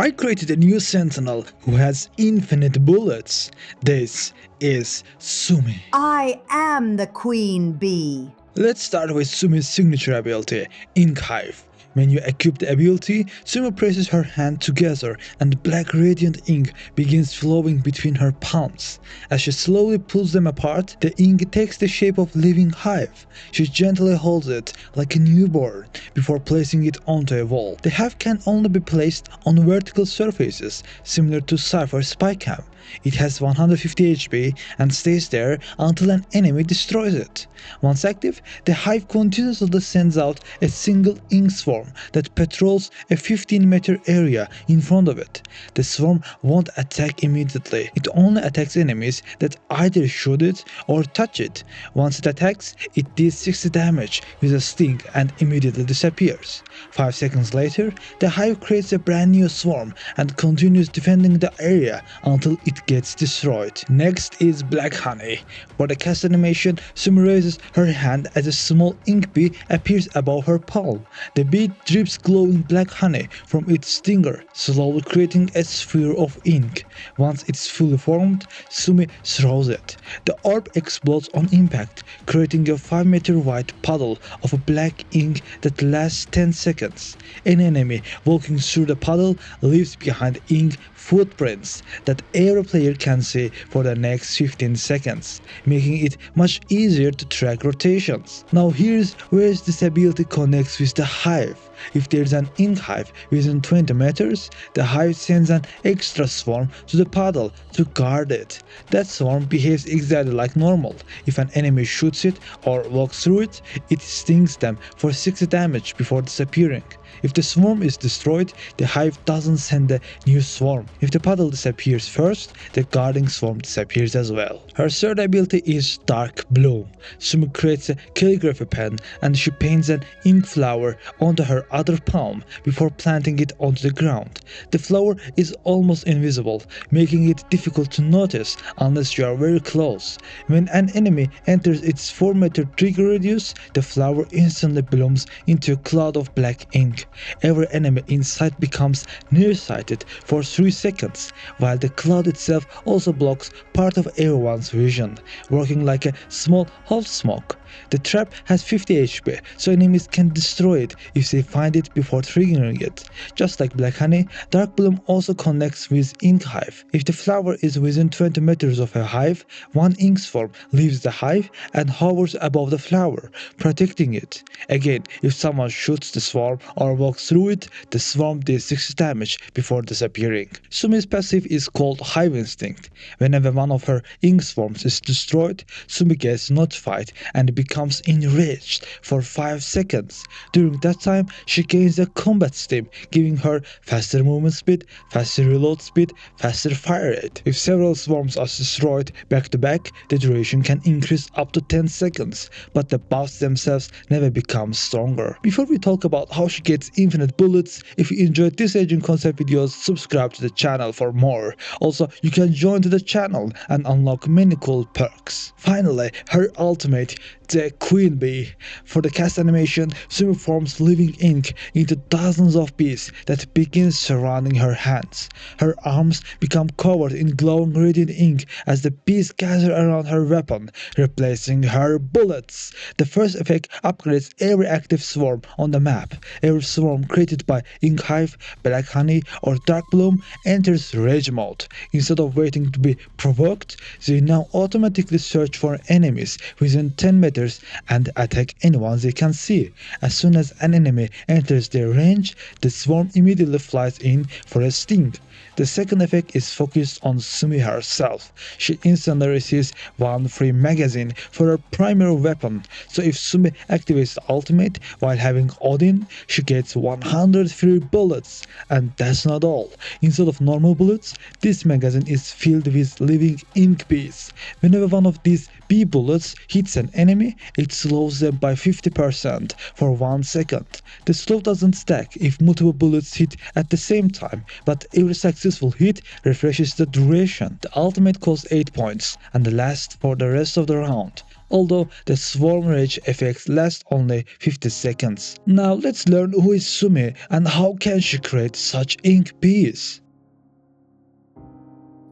I created a new Sentinel who has infinite bullets. This is Sumi. I am the queen bee. Let's start with Sumi's signature ability, Ink Hive. When you equip the ability, Sumi presses her hand together and black radiant ink begins flowing between her palms. As she slowly pulls them apart, the ink takes the shape of living hive. She gently holds it like a newborn before placing it onto a wall. The hive can only be placed on vertical surfaces, similar to Cypher's Spycam. It has 150 HP and stays there until an enemy destroys it. Once active, the hive continuously sends out a single ink swarm that patrols a 15-meter area in front of it. The swarm won't attack immediately. It only attacks enemies that either shoot it or touch it. Once it attacks, it deals 60 damage with a sting and immediately disappears. 5 seconds later, the hive creates a brand new swarm and continues defending the area until it gets destroyed. Next is Black Honey. For the cast animation, Sumi raises her hand as a small ink bee appears above her palm. The bee drips glowing black honey from its stinger, slowly creating a sphere of ink. Once it's fully formed, Sumi throws it. The orb explodes on impact, creating a 5-meter wide puddle of black ink that lasts 10 seconds. An enemy walking through the puddle leaves behind ink footprints that every player can see for the next 15 seconds, making it much easier to track rotations. Now here's where this ability connects with the hive. If there's an ink hive within 20 meters, the hive sends an extra swarm to the puddle to guard it. That swarm behaves exactly like normal. If an enemy shoots it or walks through it, it stings them for 60 damage before disappearing. If the swarm is destroyed, the hive doesn't send a new swarm. If the puddle disappears first, the guarding swarm disappears as well. Her third ability is Dark Bloom. Sumi creates a calligraphy pen and she paints an ink flower onto her other palm before planting it onto the ground. The flower is almost invisible, making it difficult to notice unless you are very close. When an enemy enters its 4-meter trigger radius, the flower instantly blooms into a cloud of black ink. Every enemy in sight becomes nearsighted for 3 seconds, while the cloud itself also blocks part of everyone's vision, working like a small half smoke. The trap has 50 HP, so enemies can destroy it if they find it before triggering it. Just like Black Honey, Dark Bloom also connects with Ink Hive. If the flower is within 20 meters of a hive, one ink swarm leaves the hive and hovers above the flower, protecting it. Again, if someone shoots the swarm or walks through it, the swarm deals 60 damage before disappearing. Sumi's passive is called Hive Instinct. Whenever one of her ink swarms is destroyed, Sumi gets notified and becomes enraged for 5 seconds. During that time, she gains a combat stim, giving her faster movement speed, faster reload speed, faster fire rate. If several swarms are destroyed back to back, the duration can increase up to 10 seconds, but the buffs themselves never become stronger. Before we talk about how she gets infinite bullets, if you enjoyed this agent concept videos, subscribe to the channel for more. Also, you can join to the channel and unlock many cool perks. Finally, her ultimate, the Queen Bee. For the cast animation, Sumi forms living ink into dozens of bees that begin surrounding her hands. Her arms become covered in glowing radiant ink as the bees gather around her weapon, replacing her bullets. The first effect upgrades every active swarm on the map. Every swarm created by Ink Hive, Black Honey or Dark Bloom enters Rage mode. Instead of waiting to be provoked, they now automatically search for enemies within 10 meters and attack anyone they can see. As soon as an enemy enters their range, the swarm immediately flies in for a sting. The second effect is focused on Sumi herself. She instantly receives one free magazine for her primary weapon, so if Sumi activates the ultimate while having Odin, she gets 100 free bullets. And that's not all. Instead of normal bullets, this magazine is filled with living ink bees. Whenever one of these bee bullets hits an enemy, it slows them by 50% for 1 second. The slow doesn't stack if multiple bullets hit at the same time, but every successful hit refreshes the duration. The ultimate costs 8 points and lasts for the rest of the round. although the swarm rage effects last only 50 seconds. Now let's learn who is Sumi and how can she create such ink bees.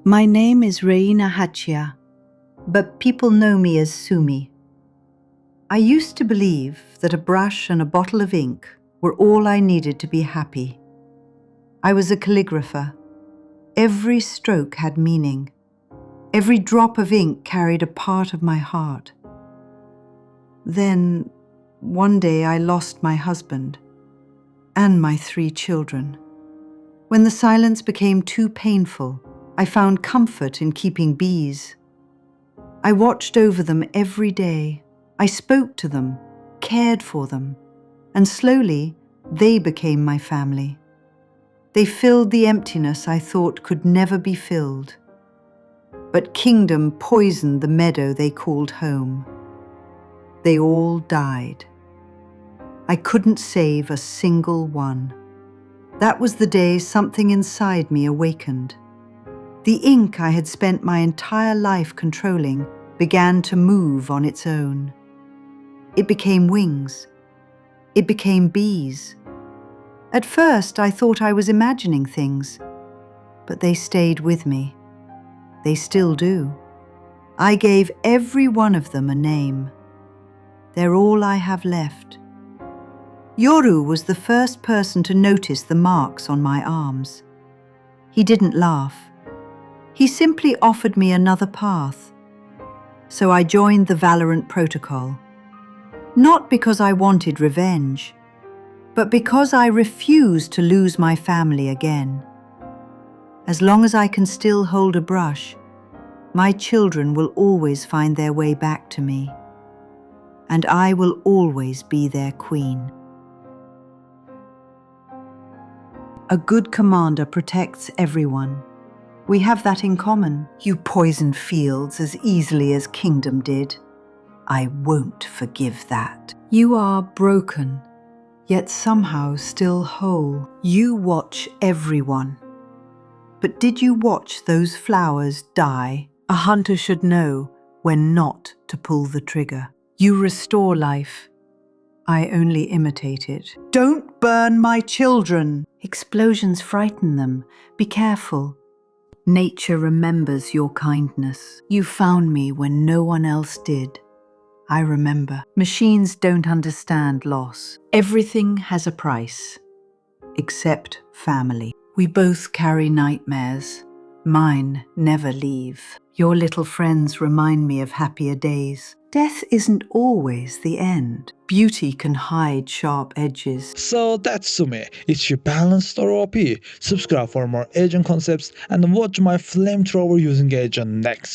My name is Reina Hachia, but people know me as Sumi. I used to believe that a brush and a bottle of ink were all I needed to be happy. I was a calligrapher. Every stroke had meaning. Every drop of ink carried a part of my heart. Then, one day I lost my husband and my 3 children. When the silence became too painful, I found comfort in keeping bees. I watched over them every day. I spoke to them, cared for them, and slowly they became my family. They filled the emptiness I thought could never be filled. But kingdom poisoned the meadow they called home. They all died. I couldn't save a single one. That was the day something inside me awakened. The ink I had spent my entire life controlling began to move on its own. It became wings. It became bees. At first, I thought I was imagining things, but they stayed with me. They still do. I gave every one of them a name. They're all I have left. Yoru was the first person to notice the marks on my arms. He didn't laugh. He simply offered me another path. So I joined the Valorant protocol. Not because I wanted revenge, but because I refused to lose my family again. As long as I can still hold a brush, my children will always find their way back to me. And I will always be their queen. A good commander protects everyone. We have that in common. You poisoned fields as easily as Kingdom did. I won't forgive that. You are broken, yet somehow still whole. You watch everyone. But did you watch those flowers die? A hunter should know when not to pull the trigger. You restore life. I only imitate it. Don't burn my children! Explosions frighten them. Be careful. Nature remembers your kindness. You found me when no one else did. I remember. Machines don't understand loss. Everything has a price, except family. We both carry nightmares. Mine never leave. Your little friends remind me of happier days. Death isn't always the end. Beauty can hide sharp edges. So that's Sumi. Is she balanced or OP? Subscribe for more agent concepts and watch my flamethrower using agent next.